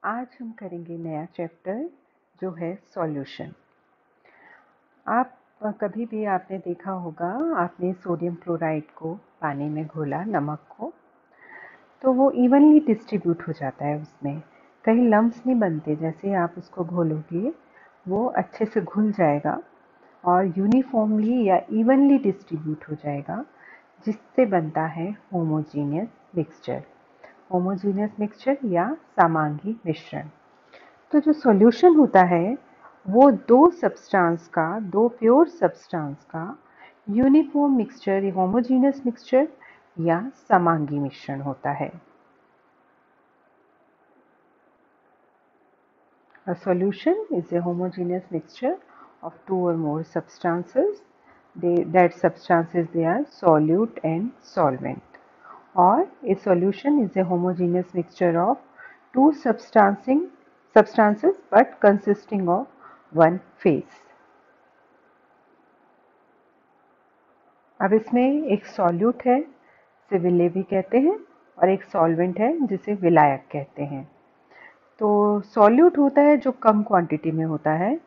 आज हम करेंगे नया चैप्टर जो है सॉल्यूशन। आप कभी भी आपने देखा होगा, आपने सोडियम क्लोराइड को पानी में घोला, नमक को, तो वो इवनली डिस्ट्रीब्यूट हो जाता है। उसमें कहीं लम्प्स नहीं बनते। जैसे आप उसको घोलोगे वो अच्छे से घुल जाएगा और यूनिफॉर्मली या इवनली डिस्ट्रीब्यूट हो जाएगा, जिससे बनता है होमोजीनियस मिक्सचर। होमोजीनियस मिक्सचर या समांगी मिश्रण। तो जो सॉल्यूशन होता है वो दो प्योर सब्सटेंस का यूनिफॉर्म मिक्सचर, होमोजेनियस मिक्सचर या समांगी मिश्रण होता है। A solution is a homogeneous mixture of two or more substances. That substances they are solute and solvent. Or a solution is a homogeneous mixture of two substances but consisting of one phase. अब इसमें एक solute है, जिसे विले भी कहते हैं, और एक सॉल्वेंट है जिसे विलायक कहते हैं। तो सॉल्यूट होता है जो कम क्वांटिटी में होता है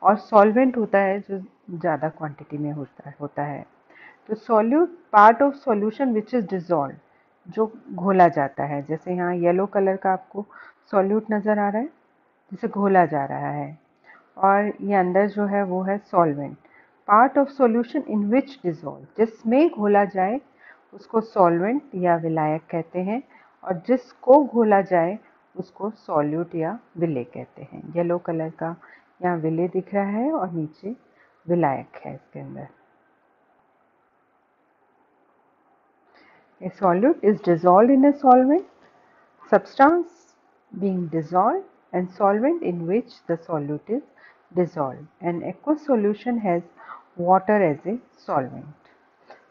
और सॉल्वेंट होता है जो ज़्यादा क्वांटिटी में होता है। तो solute part of solution which is dissolve, जो घोला जाता है। जैसे यहाँ येलो कलर का आपको सॉल्यूट नज़र आ रहा है जिसे घोला जा रहा है, और ये अंदर जो है वो है solvent. Part of solution in which dissolve, जिसमें घोला जाए उसको सॉल्वेंट या विलायक कहते हैं, और जिसको घोला जाए उसको सॉल्यूट या विले कहते हैं। येलो कलर का यहाँ विले दिख रहा है और नीचे विलायक है इसके अंदर। A solute is dissolved in a solvent, substance being dissolved, and solvent in which the solute is dissolved. An aqueous solution has water as a solvent.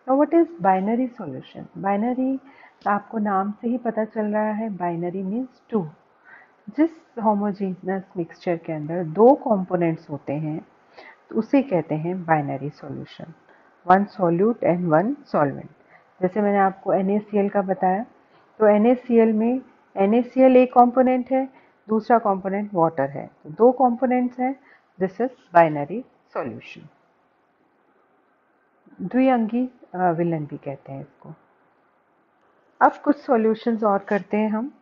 Now what is binary solution? Binary आपको नाम से ही पता चल रहा है, binary means two. जिस homogeneous mixture के अंदर दो components होते हैं तो उसे कहते हैं binary solution, one solute and one solvent. जैसे मैंने आपको NaCl का बताया, तो NaCl में NaCl एक कंपोनेंट है, दूसरा कंपोनेंट वाटर है, तो दो कंपोनेंट्स हैं। This is binary solution. द्विअंगी विलन भी कहते हैं इसको। अब कुछ सॉल्यूशंस और करते हैं हम।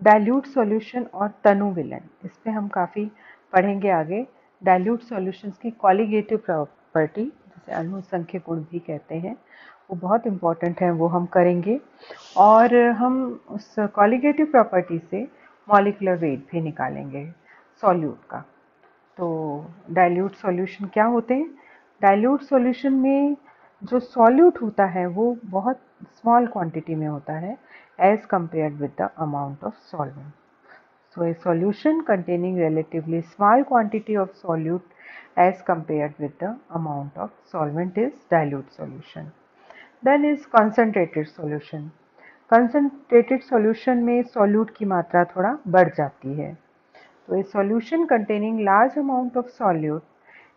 डाइल्यूट सॉल्यूशन और तनु विलन, इस पे हम काफ़ी पढ़ेंगे आगे। डाइल्यूट सॉल्यूशंस की कॉलिगेटिव प्रॉपर्टी, जिसे अनुसंख्य गुण भी कहते हैं, वो बहुत इंपॉर्टेंट है, वो हम करेंगे। और हम उस कॉलिगेटिव प्रॉपर्टी से मॉलिक्यूलर वेट भी निकालेंगे सॉल्यूट का। तो डाइल्यूट सॉल्यूशन क्या होते हैं? डाइल्यूट सॉल्यूशन में जो सॉल्यूट होता है वो बहुत स्मॉल क्वांटिटी में होता है as compared with the amount of solvent. So a solution containing relatively small quantity of solute as compared with the amount of solvent is dilute solution. Then is concentrated solution. Concentrated solution में solute की मात्रा थोड़ा बढ़ जाती है। So a solution containing large amount of solute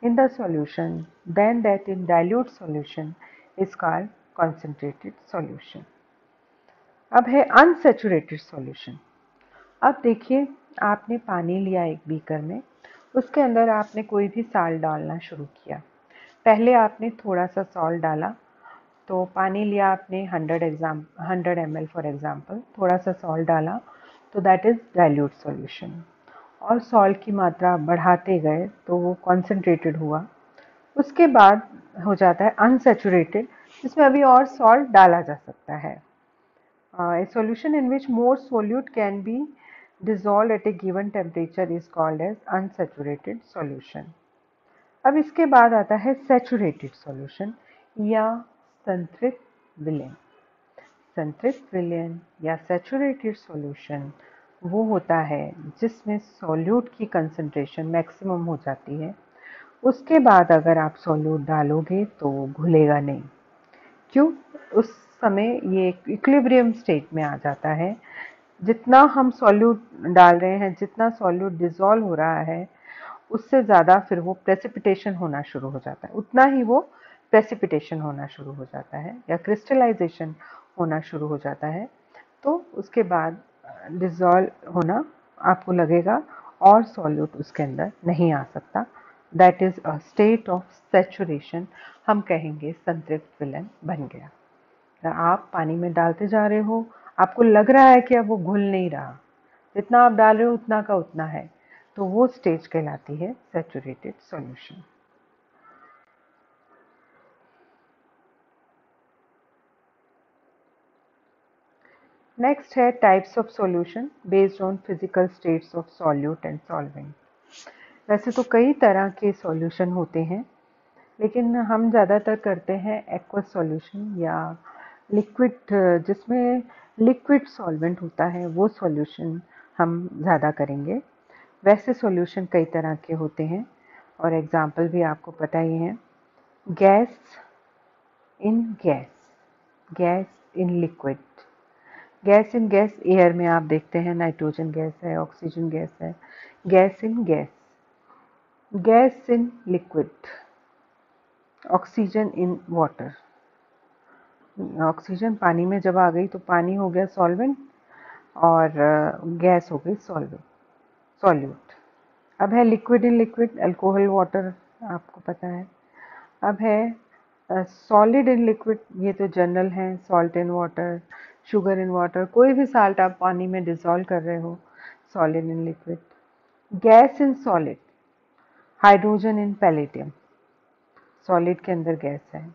in the solution than that in dilute solution is called concentrated solution. अब है unsaturated solution. अब देखिए, आपने पानी लिया एक बीकर में, उसके अंदर आपने कोई भी साल्ट डालना शुरू किया। पहले आपने थोड़ा सा सॉल्ट डाला, तो पानी लिया आपने 100 ml फॉर एग्जांपल, थोड़ा सा सॉल्ट डाला तो दैट इज़ डाइल्यूट सॉल्यूशन। और सॉल्ट की मात्रा बढ़ाते गए तो वो कॉन्सेंट्रेटेड हुआ। उसके बाद हो जाता है अनसैचुरेटेड, जिसमें अभी और सॉल्ट डाला जा सकता है। A solution in which more solute can be dissolved at a given temperature is called as unsaturated solution. अब इसके बाद आता है saturated solution या संतृप्त विलयन। संतृप्त विलयन या saturated solution वो होता है जिसमें सॉल्यूट की कंसंट्रेशन मैक्सिमम हो जाती है। उसके बाद अगर आप सॉल्यूट डालोगे तो वो घुलेगा नहीं। क्यों? उस समय ये इक्विलिब्रियम स्टेट में आ जाता है। जितना हम सॉल्यूट डाल रहे हैं, जितना सॉल्यूट डिज़ोल्व हो रहा है, उससे ज़्यादा फिर वो प्रेसिपिटेशन होना शुरू हो जाता है, उतना ही वो प्रेसिपिटेशन होना शुरू हो जाता है या क्रिस्टलाइजेशन होना शुरू हो जाता है। तो उसके बाद डिज़ोल्व होना आपको लगेगा और सॉल्यूट उसके अंदर नहीं आ सकता। That is a state of saturation, हम कहेंगे संतृप्त विलयन बन गया। आप पानी में डालते जा रहे हो, आपको लग रहा है कि अब वो घुल नहीं रहा, जितना आप डाल रहे हो उतना का उतना है, तो वो स्टेज कहलाती है सैचुरेटेड सॉल्यूशन। नेक्स्ट है types of solution based on physical states of solute and solvent. वैसे तो कई तरह के सॉल्यूशन होते हैं, लेकिन हम ज़्यादातर करते हैं एक्वस सॉल्यूशन या लिक्विड, जिसमें लिक्विड सॉल्वेंट होता है वो सॉल्यूशन हम ज़्यादा करेंगे। वैसे सॉल्यूशन कई तरह के होते हैं और एग्जाम्पल भी आपको पता ही है। Gas in gas, gas in liquid. Gas in gas air में आप देखते हैं नाइट्रोजन गैस है, ऑक्सीजन गैस है। Gas in gas, gas in liquid, oxygen in water. Oxygen पानी में जब आ गई तो पानी हो गया सॉल्वेंट और गैस हो गई सॉल्यूट। अब है liquid in liquid, alcohol water आपको पता है। अब है सॉलिड इन लिक्विड, ये तो जनरल है, salt in water, sugar in water, कोई भी साल्ट आप पानी में डिसॉल्व कर रहे हो, solid in liquid. Gas in solid, hydrogen in palladium, solid के अंदर गैस है।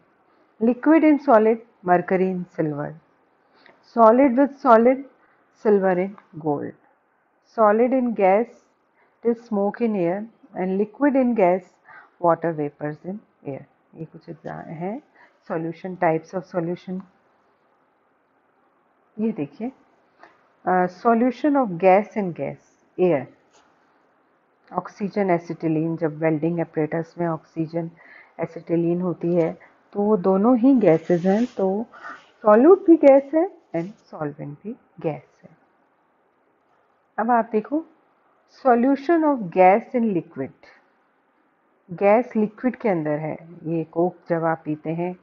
Liquid in solid, mercury in silver. Solid with solid, silver in gold. Solid in gas, it is smoke in air, and liquid in gas, water vapors in air। ये कुछ है solution, types of solution. ये देखिए, solution of gas in gas, air, oxygen acetylene. जब welding apparatus में oxygen acetylene होती है तो वो दोनों ही गैसेस हैं, तो सॉल्यूट भी गैस है एंड सॉल्वेंट भी गैस है। अब आप देखो, solution of gas in liquid. Gas liquid के अंदर है, ये कोक जब आप पीते हैं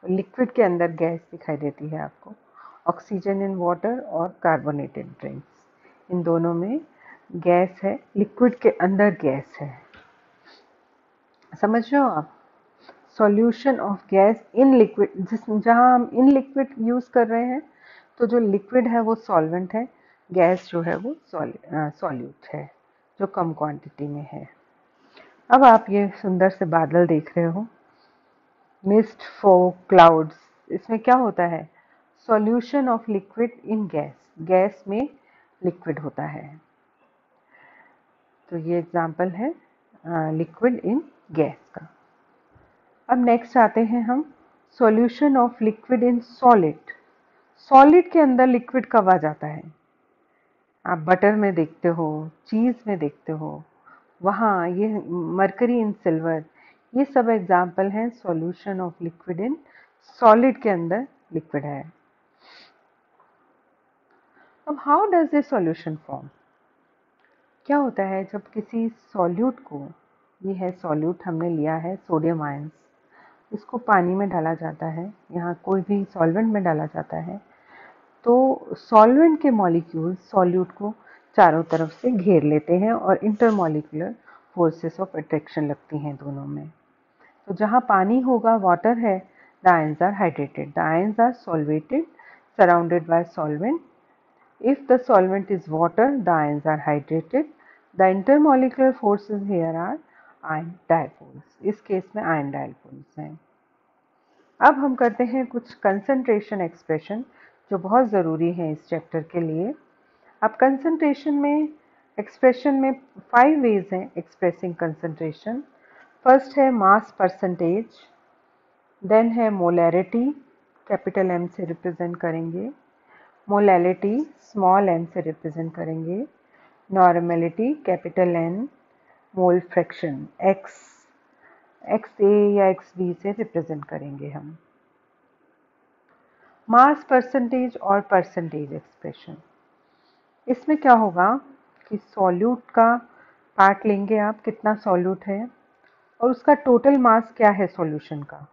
लिक्विड के अंदर गैस दिखाई देती है आपको। ऑक्सीजन इन वाटर और कार्बोनेटेड ड्रिंक्स, इन दोनों में गैस है, लिक्विड के अंदर गैस है। समझ रहे हो आप? Solution of gas in liquid, जहाँ हम इन लिक्विड यूज़ कर रहे हैं तो जो लिक्विड है वो सॉल्वेंट है, गैस जो है वो सॉल्यूट है जो कम क्वांटिटी में है। अब आप ये सुंदर से बादल देख रहे हो, मिस्ट, फॉग, क्लाउड्स, इसमें क्या होता है? Solution of liquid in gas, gas में लिक्विड होता है। तो ये एग्जांपल है लिक्विड इन गैस का। अब नेक्स्ट आते हैं हम, solution of liquid in solid. Solid के अंदर लिक्विड कब आ जाता है? आप बटर में देखते हो, चीज़ में देखते हो, वहाँ ये मरकरी इन सिल्वर, ये सब एग्जाम्पल हैं solution of liquid in solid के अंदर लिक्विड है। अब how does a solution form? क्या होता है जब किसी सॉल्यूट को, ये है सॉल्यूट हमने लिया है सोडियम आयंस, इसको पानी में डाला जाता है, यहाँ कोई भी सॉल्वेंट में डाला जाता है, तो सॉल्वेंट के मॉलिक्यूल सॉल्यूट को चारों तरफ से घेर लेते हैं और इंटरमॉलिक्यूलर फोर्सेस ऑफ अट्रैक्शन लगती हैं दोनों में। तो जहाँ पानी होगा, वाटर है, the ions are hydrated, the ions are solvated surrounded by solvent. If the solvent is water, the ions are hydrated, the intermolecular forces here are ion dipoles. इस केस में आयन डायपोल्स हैं। अब हम करते हैं कुछ concentration expression जो बहुत ज़रूरी है इस चैप्टर के लिए। अब कंसंट्रेशन में एक्सप्रेशन में 5 वेज हैं एक्सप्रेसिंग कंसंट्रेशन। फर्स्ट है मास परसेंटेज, देन है मोलैरिटी, कैपिटल एम से रिप्रेजेंट करेंगे, मोलैलिटी स्मॉल एम से रिप्रेजेंट करेंगे, normality capital N, mole fraction X, X A या एक्स बी से रिप्रेजेंट करेंगे हम। मास परसेंटेज और परसेंटेज एक्सप्रेशन, इसमें क्या होगा कि सॉल्यूट का पार्ट लेंगे आप, कितना सॉल्यूट है और उसका टोटल मास क्या है सॉल्यूशन का,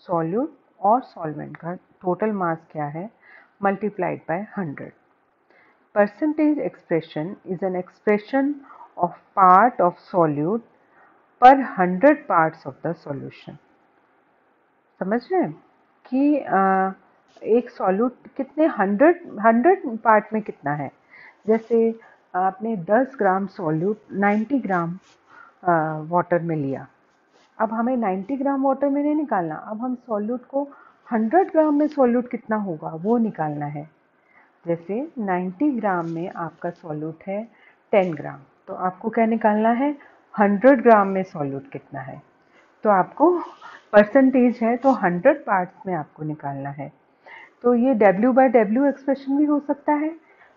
सॉल्यूट और सॉल्वेंट का टोटल मास क्या है, multiplied by 100। percentage expression is an expression of part of solute per 100 parts of the solution. समझ रहे हैं कि एक सॉल्यूट कितने 100 पार्ट में कितना है। जैसे आपने 10 ग्राम सॉल्यूट 90 ग्राम वाटर में लिया। अब हमें 90 ग्राम वाटर में नहीं निकालना, अब हम सॉल्यूट को 100 ग्राम में सॉल्यूट कितना होगा वो निकालना है। जैसे 90 ग्राम में आपका सॉल्यूट है 10 ग्राम, तो आपको क्या निकालना है 100 ग्राम में सॉल्यूट कितना है। तो आपको परसेंटेज है तो 100 पार्ट्स में आपको निकालना है। तो ये W/W एक्सप्रेशन भी हो सकता है,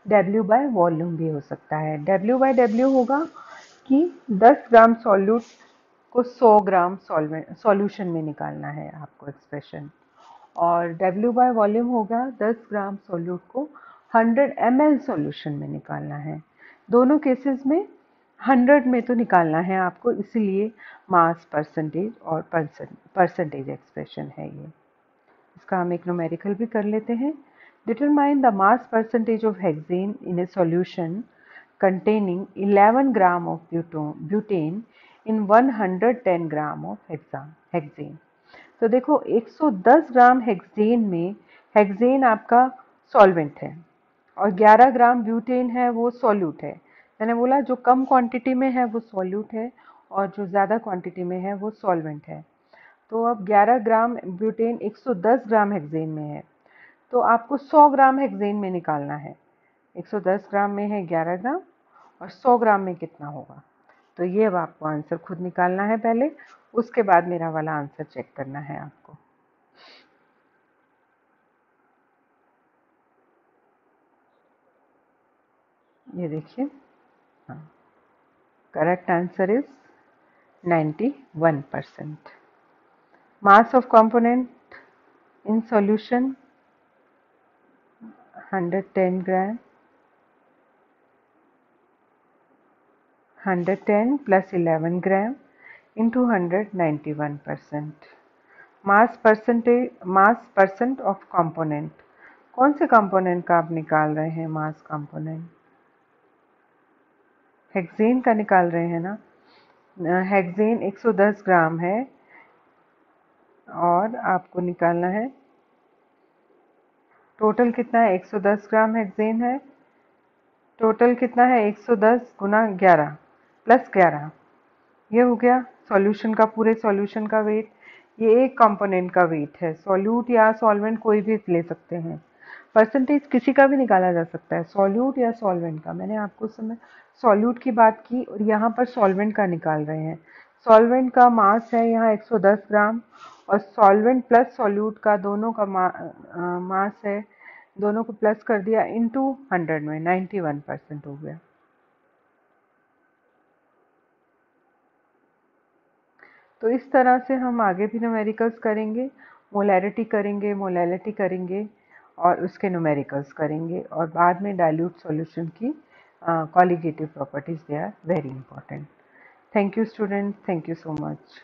W/वॉल्यूम भी हो सकता है। W/W होगा कि 10 ग्राम सॉल्यूट को 100 ग्राम सॉल्यूशन में निकालना है आपको एक्सप्रेशन, और W/वॉल्यूम होगा 10 ग्राम सॉल्यूट को 100 ml सॉल्यूशन में निकालना है। दोनों केसेस में 100 में तो निकालना है आपको, इसीलिए मास परसेंटेज और परसेंटेज एक्सप्रेशन है ये। इसका हम एक न्यूमेरिकल भी कर लेते हैं। Determine the mass percentage of hexane in A solution containing 11 gram of butane in 110 gram of hexane। तो देखो 110 ग्राम हेक्सेन में, हेक्सेन आपका सॉल्वेंट है और 11 ग्राम ब्यूटेन है वो सॉल्यूट है। मैंने बोला जो कम क्वांटिटी में है वो सॉल्यूट है और जो ज़्यादा क्वांटिटी में है वो सॉल्वेंट है। तो अब 11 ग्राम ब्यूटेन 110 ग्राम हेक्सेन में है, तो आपको 100 ग्राम हेक्सेन में निकालना है। 110 ग्राम में है 11 ग्राम और 100 ग्राम में कितना होगा। तो ये अब आपको आंसर खुद निकालना है पहले, उसके बाद मेरा वाला आंसर चेक करना है आपको। ये देखिए, हाँ, correct answer is 91%। Mass of component in solution 110 gram, 110 plus 11 gram into 100, 91%। Mass percent of component, कौन से कंपोनेंट का आप निकाल रहे हैं मास कंपोनेंट? हेक्सेन का निकाल रहे हैं ना। हेक्सेन 110 ग्राम है और आपको निकालना है टोटल कितना है। 110 ग्राम हेक्सेन है, टोटल कितना है 110 गुना 11 प्लस 11, ये हो गया सॉल्यूशन का, पूरे सॉल्यूशन का वेट। ये एक कंपोनेंट का वेट है, सॉल्यूट या सॉल्वेंट कोई भी ले सकते हैं। परसेंटेज किसी का भी निकाला जा सकता है, सॉल्यूट या सॉल्वेंट का। मैंने आपको समय सॉल्यूट की बात की और यहाँ पर सॉल्वेंट का निकाल रहे हैं। सॉल्वेंट का मास है यहाँ 110 ग्राम और सॉल्वेंट प्लस सॉल्यूट का दोनों का मास है, दोनों को प्लस कर दिया इनटू 100 में 91% हो गया। तो इस तरह से हम आगे भी न्यूमेरिकल्स करेंगे, मोलैरिटी करेंगे, मोलैलिटी करेंगे और उसके न्यूमेरिकल्स करेंगे, और बाद में डाइल्यूट सॉल्यूशन की colligative properties they are very important. Thank you student, thank you so much.